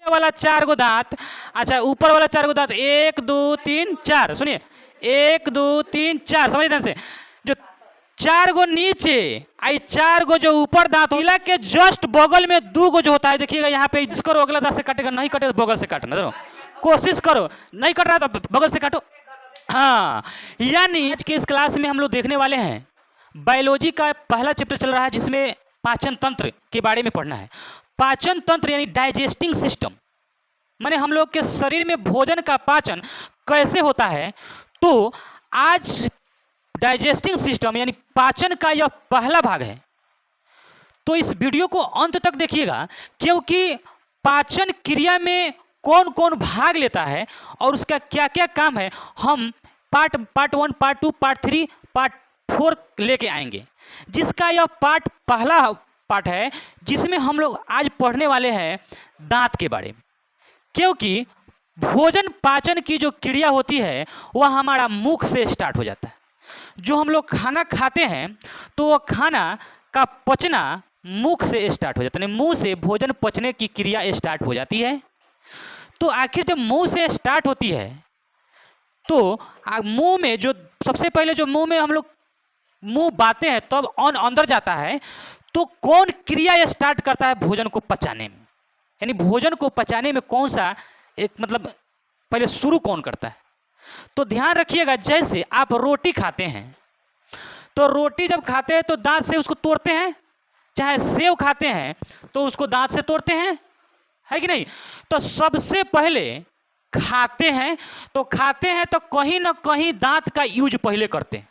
वाला 4 गो दांत, अच्छा ऊपर वाला 4 गो दांत, 1 2 3 4, सुनिए 1 2 3 4, समझ ध्यान से। जो 4 गो नीचे आई 4 गो जो ऊपर दांत इला के जस्ट बगल में 2 गो जो होता है, देखिएगा यहाँ पे जिसको अगला दांत से काटेगा, नहीं कटे तो बगल से काटना, देखो कोशिश करो, नहीं कट रहा तो बगल से काटो। हाँ, यानी आज के इस क्लास में हम लोग देखने वाले हैं बायोलॉजी का पहला चैप्टर चल रहा है जिसमें पाचन तंत्र के बारे में पढ़ना है। पाचन तंत्र यानी डाइजेस्टिंग सिस्टम, माने हम लोग के शरीर में भोजन का पाचन कैसे होता है। तो आज डाइजेस्टिंग सिस्टम यानी पाचन का यह पहला भाग है, तो इस वीडियो को अंत तक देखिएगा, क्योंकि पाचन क्रिया में कौन कौन भाग लेता है और उसका क्या क्या काम है, हम पार्ट 1, पार्ट 2, पार्ट 3, पार्ट 4 लेके आएंगे। जिसका यह पहला पार्ट है जिसमें हम लोग आज पढ़ने वाले हैं दांत के बारे में, क्योंकि भोजन पाचन की जो क्रिया होती है वह हमारा मुख से स्टार्ट हो जाता है। जो हम लोग खाना खाते हैं तो वह खाना का पचना मुख से स्टार्ट हो जाता है, मुंह से भोजन पचने की क्रिया स्टार्ट हो जाती है। तो आखिर जब मुंह से स्टार्ट होती है तो मुंह में जो सबसे पहले जो मुंह में हम लोग मुंह बाते हैं तब अंदर जाता है, तो कौन क्रिया स्टार्ट करता है भोजन को पचाने में, यानी भोजन को पचाने में कौन सा एक मतलब पहले शुरू कौन करता है। तो ध्यान रखिएगा, जैसे आप रोटी खाते हैं तो रोटी जब खाते हैं तो दांत से उसको तोड़ते हैं, चाहे सेव खाते हैं तो उसको दांत से तोड़ते हैं, है कि नहीं। तो सबसे पहले खाते हैं तो कहीं ना कहीं दांत का यूज पहले करते हैं,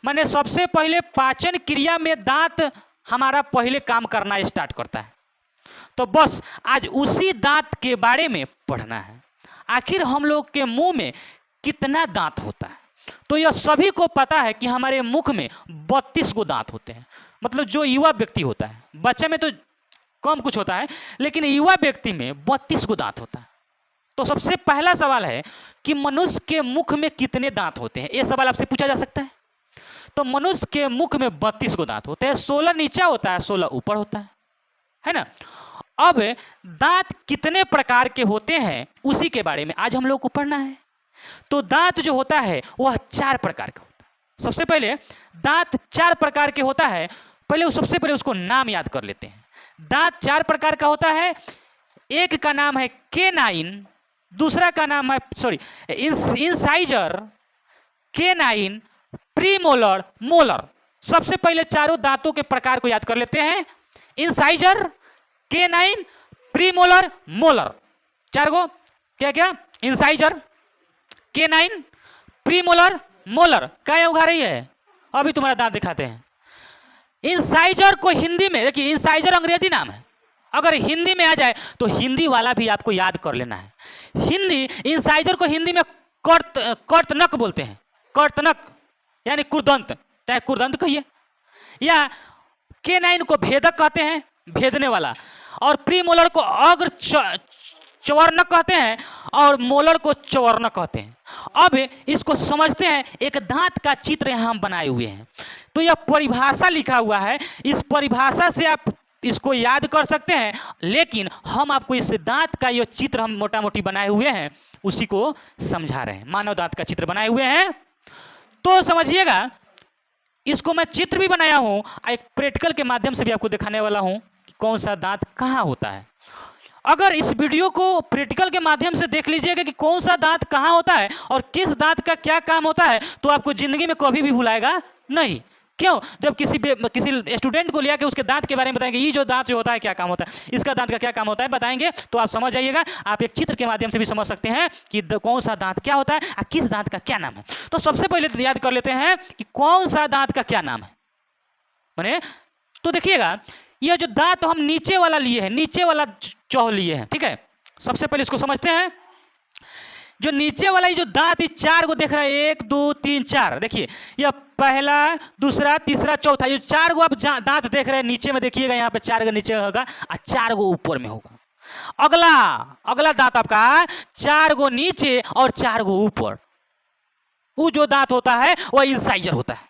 माने सबसे पहले पाचन क्रिया में दांत हमारा पहले काम करना स्टार्ट करता है। तो बस आज उसी दांत के बारे में पढ़ना है। आखिर हम लोग के मुंह में कितना दांत होता है, तो यह सभी को पता है कि हमारे मुख में 32 गो दांत होते हैं। मतलब जो युवा व्यक्ति होता है, बच्चे में तो कम कुछ होता है, लेकिन युवा व्यक्ति में 32 गो दांत होता है। तो सबसे पहला सवाल है कि मनुष्य के मुख में कितने दांत होते हैं, ये सवाल आपसे पूछा जा सकता है। तो मनुष्य के मुख में 32 गो दांत होते हैं, 16 नीचा होता है, 16 ऊपर होता है ना। अब दांत कितने प्रकार के होते हैं उसी के बारे में आज हम लोग को पढ़ना है। तो दांत जो होता है वह 4 प्रकार का होता है। सबसे पहले दांत 4 प्रकार के होता है, सबसे पहले उसको नाम याद कर लेते हैं। दांत 4 प्रकार का होता है, एक का नाम है केनाइन, दूसरा का नाम है इंसाइजर, केनाइन, प्रीमोलर, मोलर। सबसे पहले चारों दांतों के प्रकार को याद कर लेते हैं, इंसाइजर, केनाइन, प्रीमोलर, मोलर। 4 गो क्या क्या, इंसाइजर, केनाइन, प्रीमोलर, मोलर। क्या उगा रही है, अभी तुम्हारा दांत दिखाते हैं। इंसाइजर को हिंदी में देखिए, इंसाइजर अंग्रेजी नाम है, अगर हिंदी में आ जाए तो हिंदी वाला भी आपको याद कर लेना है। हिंदी इंसाइजर को हिंदी में कर्तनक बोलते हैं, कर्तनक यानी कुर्दंत, चाहे कुर्दंत कहिए, या केनाइन को भेदक कहते हैं, भेदने वाला, और प्रीमोलर को अग्र चवर्णक कहते हैं, और मोलर को चवर्णक कहते हैं। अब इसको समझते हैं, एक दांत का चित्र यहाँ हम बनाए हुए हैं, तो यह परिभाषा लिखा हुआ है, इस परिभाषा से आप इसको याद कर सकते हैं, लेकिन हम आपको इस दांत का यह चित्र हम मोटा मोटी बनाए हुए हैं उसी को समझा रहे हैं। मानव दांत का चित्र बनाए हुए हैं, तो समझिएगा, इसको मैं चित्र भी बनाया हूं, एक प्रैक्टिकल के माध्यम से भी आपको दिखाने वाला हूं कि कौन सा दांत कहाँ होता है। अगर इस वीडियो को प्रैक्टिकल के माध्यम से देख लीजिएगा कि कौन सा दांत कहाँ होता है और किस दांत का क्या काम होता है, तो आपको जिंदगी में कभी भी भुलाएगा नहीं। क्यों, जब किसी स्टूडेंट को लिया के उसके दांत के बारे में बताएंगे, ये जो दांत जो होता है क्या काम होता है, इसका दांत का क्या काम होता है बताएंगे, तो आप समझ जाइएगा। आप एक चित्र के माध्यम से भी समझ सकते हैं कि कौन सा दांत क्या होता है और किस दांत का क्या नाम है। तो सबसे पहले याद कर लेते हैं कि कौन सा दांत का क्या नाम है। माने तो देखिएगा, यह जो दांत हम नीचे वाला लिए हैं, नीचे वाला चौह लिए हैं, ठीक है। सबसे पहले इसको समझते हैं, जो नीचे वाला ये जो दांत 4 को देख रहे हैं, 1 2 3 4, देखिए यह पहला, दूसरा, तीसरा, चौथा, ये 4 गो आप दांत देख रहे हैं नीचे में, देखिएगा यहाँ पे 4 गो नीचे होगा और 4 गो ऊपर में होगा। अगला दांत आपका 4 गो नीचे और 4 गो ऊपर, वो जो दांत होता है वह इंसाइजर होता है।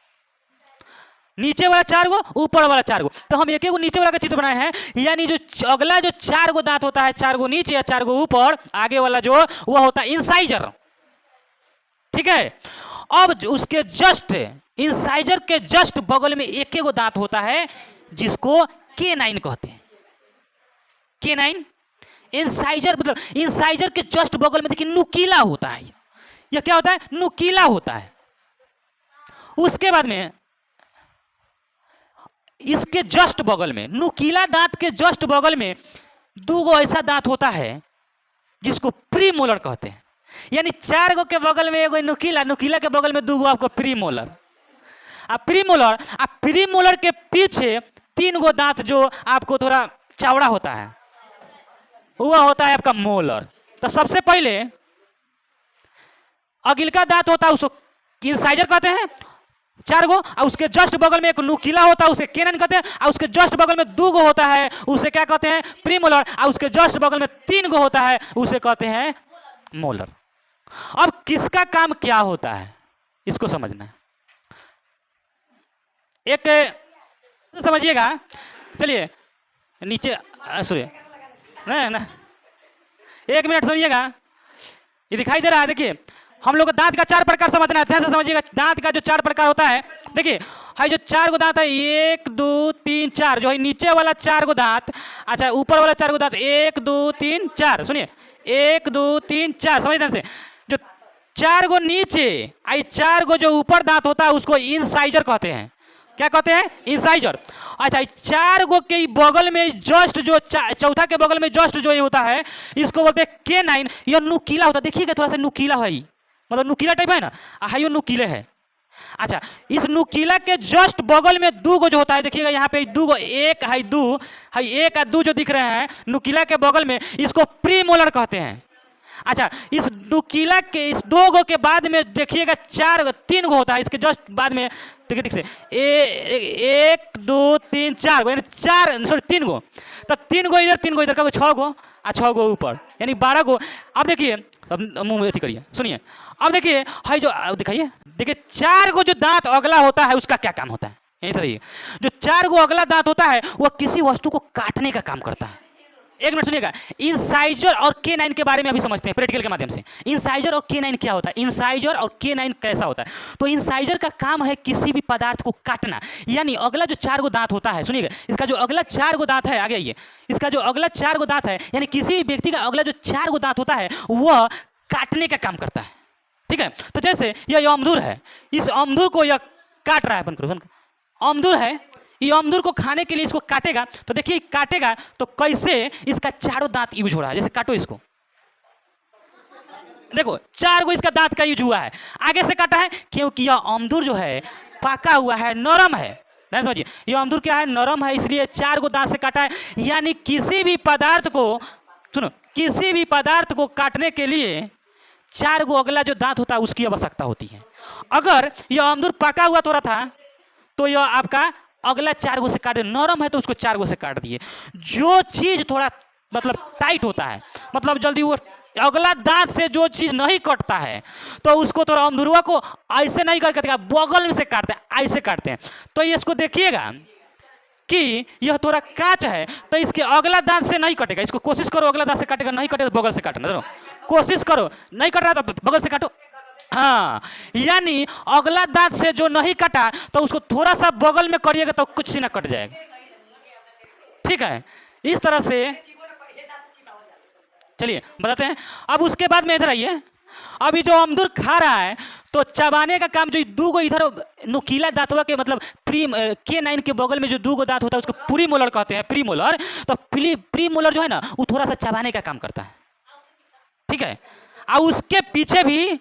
नीचे वाला 4 गो, ऊपर वाला 4 गो। तो हम एक एक नीचे वाला का चित्र बनाए हैं, यानी जो अगला जो 4 गो दांत होता है, 4 गो नीचे या 4 गो ऊपर, आगे वाला जो वह होता है इंसाइजर। ठीक है, अब उसके जस्ट इंसाइजर के जस्ट बगल में एक एक गो दांत होता है जिसको K9 कहते हैं। K9 इंसाइजर, मतलब इंसाइजर के जस्ट बगल में देखिए नुकीला होता है। यह क्या होता है? नुकीला होता है। उसके बाद में इसके जस्ट बगल में, नुकीला दांत के जस्ट बगल में 2 गो ऐसा दांत होता है जिसको प्रीमोलर कहते हैं। यानी 4 गो के बगल में एगो नुकीला, नुकीला के बगल में 2 गो आपको प्रीमोलर। प्रीमोलर के पीछे 3 गो दांत जो आपको थोड़ा चौड़ा होता है, वह होता है आपका मोलर। तो सबसे पहले अगिलका दांत होता है, उसको इंसाइजर कहते हैं 4 गो, और उसके जस्ट बगल में एक नुकीला होता है, उसे K9 कहते हैं। और उसके जस्ट बगल में 2 गो होता है, उसे क्या कहते हैं? प्रीमोलर। और उसके जस्ट बगल में 3 गो होता है, उसे कहते हैं मोलर। अब किसका काम क्या होता है इसको समझना है। एक समझिएगा, चलिए नीचे सुनिए ना, 1 मिनट सुनिएगा। ये दिखाई दे रहा है, देखिए हम लोग को दांत का 4 प्रकार समझना है, ध्यान से समझिएगा। दांत का जो 4 प्रकार होता है, देखिए है जो 4 गो दांत है, 1 2 3 4, जो है नीचे वाला 4 गो दांत, अच्छा ऊपर वाला 4 गो दांत, 1 2 3 4, सुनिए 1 2 3 4, समझ ध्यान से। जो 4 गो नीचे आई 4 गो जो ऊपर दांत होता है उसको इंसाइजर कहते हैं। क्या कहते हैं? इंसाइजर। अच्छा 4 गो के बगल में जस्ट जो चौथा के बगल में जस्ट जो ये होता है, इसको बोलते हैं K9। यह नुकीला होता है, देखिएगा थोड़ा सा नुकीला है, मतलब नुकीला टाइप है ना, ये नुकीले है। अच्छा इस नुकीला के जस्ट बगल में 2 गो जो होता है, देखिएगा यहाँ पे 2 गो, 1 है 2 है, 1 और 2 जो दिख रहे हैं नुकीला के बगल में, इसको प्रीमोलर कहते हैं। अच्छा इस नुकीला के इस 2 गो के बाद में देखिएगा 3 गो होता है, इसके जस्ट बाद में, ठीक से 1 2 3 4 गो, यानी 3 गो। तो 3 गो इधर, 3 गो इधर, का 6 गो, 6 गो ऊपर, यानी 12 गो। अब देखिए, अब मुंह में अथी करिए, सुनिए। अब देखिए है जो दिखाइए, देखिए 4 गो जो दांत अगला होता है उसका क्या काम होता है, यही से रहिए। जो 4 गो अगला दांत होता है वह किसी वस्तु को काटने का काम करता है। 1 मिनट सुनिएगा, इंसाइजर और K9 के बारे में अभी समझते हैं प्रैक्टिकल के माध्यम से। इंसाइजर और K9 क्या होता है, इंसाइजर और K9 कैसा होता है। तो इंसाइजर का काम है किसी भी पदार्थ को काटना, यानी अगला जो 4 गो दांत होता है, सुनिएगा इसका जो अगला 4 गो दांत है, आगे आइए, इसका जो अगला 4 गो दांत है, यानी किसी भी व्यक्ति का अगला जो 4 गो दांत होता है वह काटने का काम करता है। ठीक है, तो जैसे यह अमदूर है, इस अमदूर को यह काट रहा है, बंद करो, अमदूर है, ये अमदूर को खाने के लिए इसको काटेगा। तो देखिए काटेगा तो कैसे इसका 4 दांत यूज हो रहा है, जैसे काटो इसको, देखो 4 गो इसका दांत का यूज हुआ है। आगे से काटा है क्योंकि यह अमदूर जो है पका हुआ है, नरम है, नहीं समझिए, यह अमदूर क्या है, नरम है, इसलिए 4 गो दांत से काटा है। यानी किसी भी पदार्थ को, सुनो, किसी भी पदार्थ को काटने के लिए 4 गो अगला जो दांत होता है उसकी आवश्यकता होती है। अगर यह अमदूर पका हुआ थोड़ा था तो यह आपका अगला 4 गो से काटे, नरम है तो उसको 4 गो से काट दिए। जो चीज थोड़ा मतलब टाइट होता है, मतलब जल्दी वो अगला दांत से जो चीज नहीं कटता है तो उसको थोड़ा अमदुरवा को ऐसे नहीं करके बगल में से काटते हैं, ऐसे काटते हैं। तो ये इसको देखिएगा कि यह थोड़ा कांच है तो इसके अगला दांत से नहीं कटेगा। इसको कोशिश करो अगला दांत से काटेगा, नहीं कटेगा तो बगल से काटना, चलो कोशिश करो, नहीं कट रहा तो बगल से काटो। हाँ, यानी अगला दांत से जो नहीं कटा तो उसको थोड़ा सा बगल में करिएगा तो कुछ सी ना कट जाएगा। ठीक है, इस तरह से चलिए बताते हैं। अब उसके बाद में इधर आइए, अभी जो अमदूर खा रहा है तो चबाने का काम, जो 2 गो इधर नुकीला दांतवा के मतलब K9 के बगल में जो 2 गो दांत होता है उसको प्रीमोलर कहते हैं, प्रीमोलर। तो प्रीमोलर जो है ना वो थोड़ा सा चबाने का काम करता है। ठीक है, और उसके पीछे भी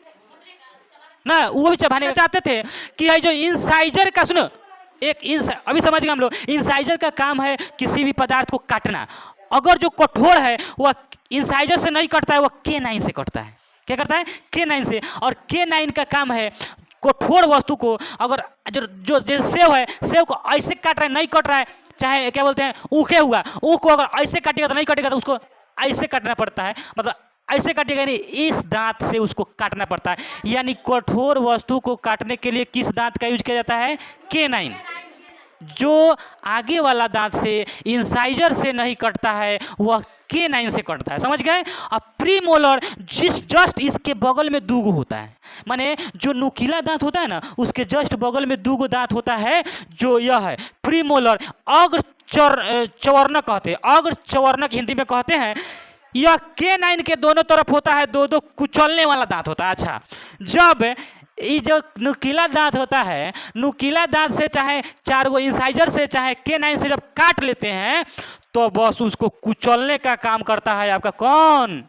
ना वो भी चबाने चाहते थे कि ये जो इंसाइजर का, सुनो एक अभी समझ गए हम लोग, इंसाइजर का काम है किसी भी पदार्थ को काटना। अगर जो कठोर है वह इंसाइजर से नहीं कटता है, वह K9 से कटता है। क्या करता है? K9 से। और K9 का काम है कठोर वस्तु को, अगर जो सेव है, सेव को ऐसे काट रहा है, नहीं कट रहा है, चाहे क्या बोलते हैं ऊखे हुआ, ऊख को अगर ऐसे काटेगा तो नहीं कटेगा तो उसको ऐसे काटना पड़ता है, मतलब ऐसे काटेगा नहीं, इस दांत से उसको काटना पड़ता है। यानी कठोर वस्तु को काटने के लिए किस दांत का यूज किया जाता है? K9। जो आगे वाला दांत से इंसाइजर से नहीं कटता है वह K9 से कटता है, समझ गए। अब प्रीमोलर जस्ट इसके बगल में दूगो होता है, माने जो नुकीला दांत होता है ना उसके जस्ट बगल में दूगो दांत होता है, जो यह है प्रीमोलर। अग्र चवर्णक कहते हैं, अग्र चवर्णक हिंदी में कहते हैं। यह K9 के दोनों तरफ होता है, दो दो कुचलने वाला दांत होता है। अच्छा, जब ये जो नुकीला दांत होता है, नुकीला दांत से चाहे 4 गो इंसाइजर से चाहे K9 से जब काट लेते हैं तो बस उसको कुचलने का काम करता है आपका कौन,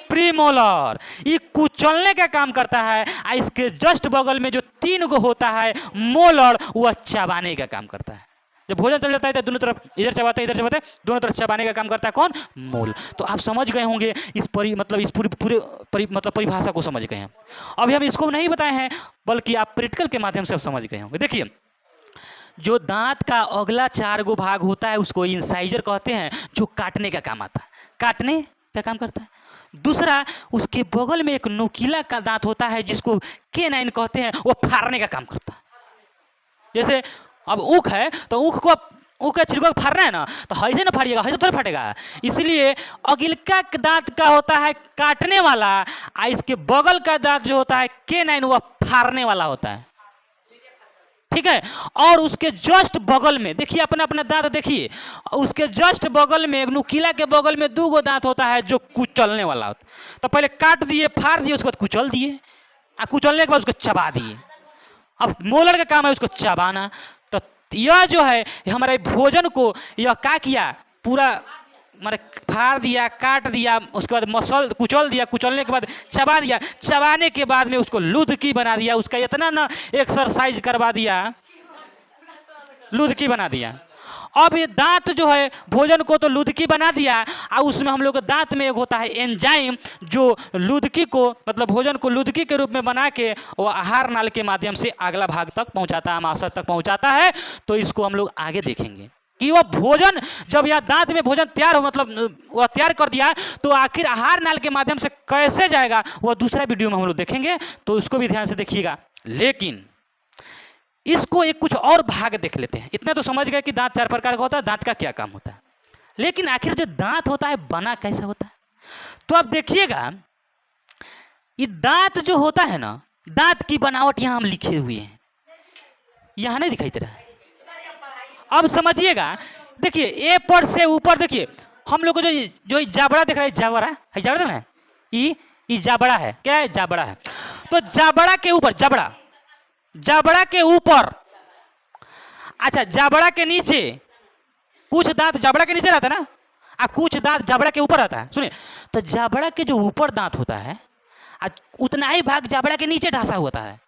प्रीमोलर। ये कुचलने का काम करता है। इसके जस्ट बगल में जो 3 गो होता है मोलर, वह चबाने का काम करता है। जब भोजन चल जाता है तो दोनों तरफ इधर चबाते इधर चबाते, दोनों तरफ चबाने का काम करता है कौन, मोल। तो आप समझ गए होंगे इस परिभाषा को समझ गए हैं। अभी हम इसको नहीं बताए हैं बल्कि आप प्रैक्टिकल के माध्यम से आप समझ गए होंगे। देखिए, जो दांत का अगला 4 गो भाग होता है उसको इंसाइजर कहते हैं, जो काटने का काम आता है, काटने का काम करता है। दूसरा, उसके बगल में एक नुकीला का दांत होता है जिसको K9 कहते हैं, वो फाड़ने का काम करता है। जैसे अब ऊख है तो ऊख का छिलका फाड़ना है ना, तो ऐसे ना फाड़िएगा, ऐसे थोड़ा फाटेगा। इसलिए अगिलका दांत का होता है काटने वाला, इसके बगल का दांत जो होता है K9 वह फाड़ने वाला होता है, ठीक है। और उसके जस्ट बगल में देखिए, अपना अपना दांत देखिए, उसके जस्ट बगल में एक नुकीला के बगल में 2 गो दांत होता है जो कुचलने वाला होता है। तो पहले काट दिए, फाड़ दिए, उसके बाद कुचल दिए, कुचलने के बाद उसको चबा दिए। अब मोलर का काम है उसको चबाना। तो यह जो है हमारे भोजन को यह क्या किया, पूरा मारे फाड़ दिया, काट दिया, उसके बाद कुचल दिया, कुचलने के बाद चबा दिया, चबाने के बाद में उसको लुदकी बना दिया, उसका इतना ना एक्सरसाइज करवा दिया, लुदकी बना दिया। अब ये दांत जो है भोजन को तो लुदकी बना दिया, और उसमें हम लोग के दांत में एक होता है एंजाइम, जो लुदकी को मतलब भोजन को लुदकी के रूप में बना के वो आहार नाल के माध्यम से अगला भाग तक पहुंचाता है, आमाशय तक पहुंचाता है। तो इसको हम लोग आगे देखेंगे कि वह भोजन जब यह दांत में भोजन तैयार हो, मतलब वह तैयार कर दिया, तो आखिर आहार नाल के माध्यम से कैसे जाएगा वह दूसरा वीडियो में हम लोग देखेंगे, तो उसको भी ध्यान से देखिएगा। लेकिन इसको एक कुछ और भाग देख लेते हैं। इतना तो समझ गए कि दांत 4 प्रकार का होता है, दांत का क्या काम होता है, लेकिन आखिर जो दांत होता है बना कैसा होता है। तो आप देखिएगा, ये दांत जो होता है ना, दांत की बनावट यहां हम लिखे हुए हैं, यहां नहीं दिखाई दे रहा है। अब समझिएगा, देखिए ए पर से ऊपर देखिए, हम लोग को जो जाबड़ा दिख रहा है, जाबड़ा है, जाबड़ा ना, ये जाबड़ा है, क्या है, जाबड़ा है। तो जाबड़ा के ऊपर, जाबड़ा के ऊपर, अच्छा जाबड़ा के नीचे कुछ दांत जाबड़ा के नीचे रहता है ना, कुछ दांत जाबड़ा के ऊपर रहता है। सुनिए, तो जाबड़ा के जो ऊपर दांत होता है उतना ही भाग जाबड़ा के नीचे ढासा होता है,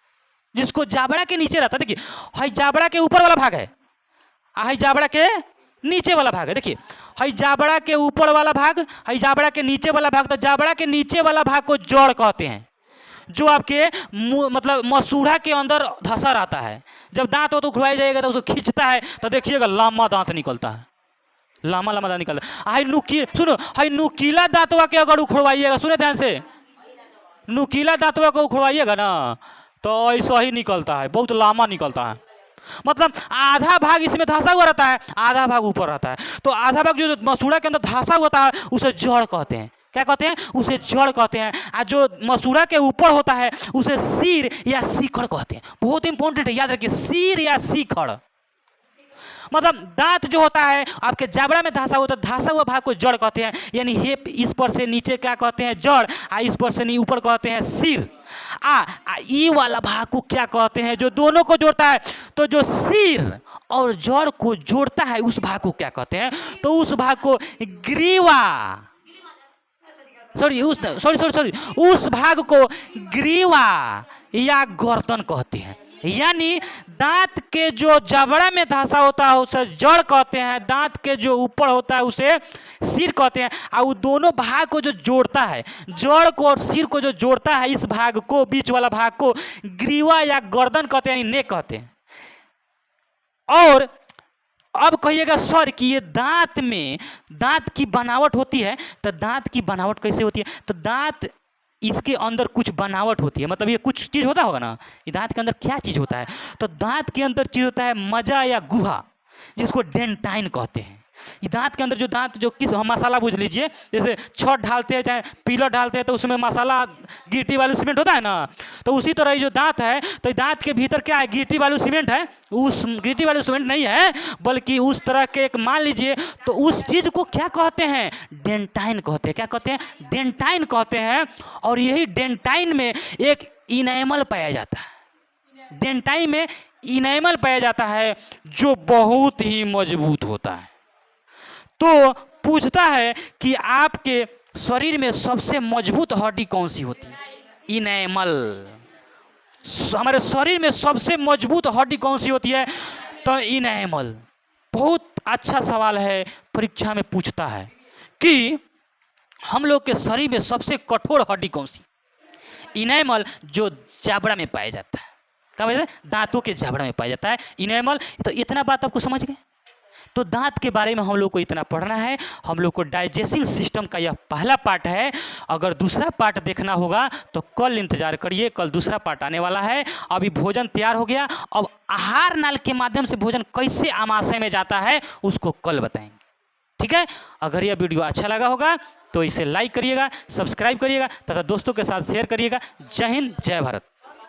जिसको जाबड़ा के नीचे रहता है। देखिए, हाई जाबड़ा के ऊपर वाला भाग है, हाई जाबड़ा के नीचे वाला भाग है। देखिए, हाई जाबड़ा के ऊपर वाला भाग, हाई जाबड़ा के नीचे वाला भाग। तो जाबड़ा के नीचे वाला भाग को जड़ कहते हैं, जो आपके मतलब मसूड़ा के अंदर धंसा रहता है। जब दांत हो तो उखड़वाया जाएगा तो उसको खींचता है, तो देखिएगा लंबा दांत निकलता है, लंबा दांत निकलता है। हाई सुनो, हाई नुकीला दांतवा के अगर उखड़वाइएगा, सुने ध्यान से, नुकीला दांतवा को उखड़वाइएगा ना तो ऐसा ही निकलता है, बहुत लंबा निकलता है। मतलब आधा भाग इसमें धंसा हुआ रहता है, आधा भाग ऊपर रहता है। तो आधा भाग जो मसूड़ा के अंदर धंसा होता है उसे जड़ कहते हैं। क्या कहते हैं, उसे जड़ कहते हैं। और जो मसूड़ा के ऊपर होता है उसे सिर या शिखर कहते हैं। बहुत इंपॉर्टेंट है, याद रखिए, सिर या शिखर। मतलब दांत जो होता है आपके जाबड़ा में धंसा हुआ, तो धंसा हुआ भाग को जड़ कहते हैं। यानी हेप इस पर से नीचे क्या कहते हैं, जड़, इस पर से ऊपर कहते हैं सिर। ई वाला भाग को क्या कहते हैं, जो दोनों को जोड़ता है। तो जो सिर और जड़ को जोड़ता है उस भाग को क्या कहते हैं, तो उस भाग को ग्रीवा, उस भाग को ग्रीवा या गर्दन कहते हैं। यानी दांत के जो जबड़ा में धंसा होता है उसे जड़ कहते हैं, दांत के जो ऊपर होता है उसे सिर कहते हैं। और वो दोनों भाग को जो जोड़ता है, जड़ को और सिर को जो जोड़ता है, इस भाग को, बीच वाला भाग को ग्रीवा या गर्दन कहते हैं, यानी नेक कहते हैं। और अब कहिएगा सर कि ये दांत में दांत की बनावट होती है, तो दांत की बनावट कैसे होती है, तो दांत इसके अंदर कुछ बनावट होती है, मतलब ये कुछ चीज़ होता होगा ना, ये दांत के अंदर क्या चीज़ होता है, तो दांत के अंदर चीज़ होता है मजा या गुहा, जिसको डेंटाइन कहते हैं। ये दांत के अंदर जो दांत जो किस हम मसाला बूझ लीजिए, जैसे छत ढालते हैं चाहे पीलर ढालते हैं तो उसमें मसाला गिट्टी वाली सीमेंट होता है ना, तो उसी तरह ये जो दांत है, तो ये दांत के भीतर क्या है, गिट्टी वाली सीमेंट है। उस गिट्टी वाली सीमेंट नहीं है, बल्कि उस तरह के एक मान लीजिए, तो उस चीज़ को क्या कहते हैं, डेंटाइन कहते हैं। क्या कहते हैं, डेंटाइन कहते हैं। और यही डेंटाइन में एक इनेमल पाया जाता है, डेंटाइन में इनेमल पाया जाता है जो बहुत ही मजबूत होता है। तो पूछता है कि आपके शरीर में सबसे मजबूत हड्डी कौन सी होती है, इनेमल। हमारे शरीर में सबसे मजबूत हड्डी कौन सी होती है, तो इनेमल। बहुत अच्छा सवाल है, परीक्षा में पूछता है कि हम लोग के शरीर में सबसे कठोर हड्डी कौन सी, इनेमल, जो जाबड़ा में पाया जाता है। क्या बोलते हैं, दांतों के जाबड़ा में पाया जाता है इनेमल। तो इतना बात आपको समझ गए। तो दांत के बारे में हम लोग को इतना पढ़ना है। हम लोग को डाइजेस्टिंग सिस्टम का यह पहला पार्ट है। अगर दूसरा पार्ट देखना होगा तो कल इंतजार करिए, कल दूसरा पार्ट आने वाला है। अभी भोजन तैयार हो गया, अब आहार नाल के माध्यम से भोजन कैसे आमाशय में जाता है उसको कल बताएंगे, ठीक है। अगर यह वीडियो अच्छा लगा होगा तो इसे लाइक करिएगा, सब्सक्राइब करिएगा तथा दोस्तों के साथ शेयर करिएगा। जय हिंद, जय भारत।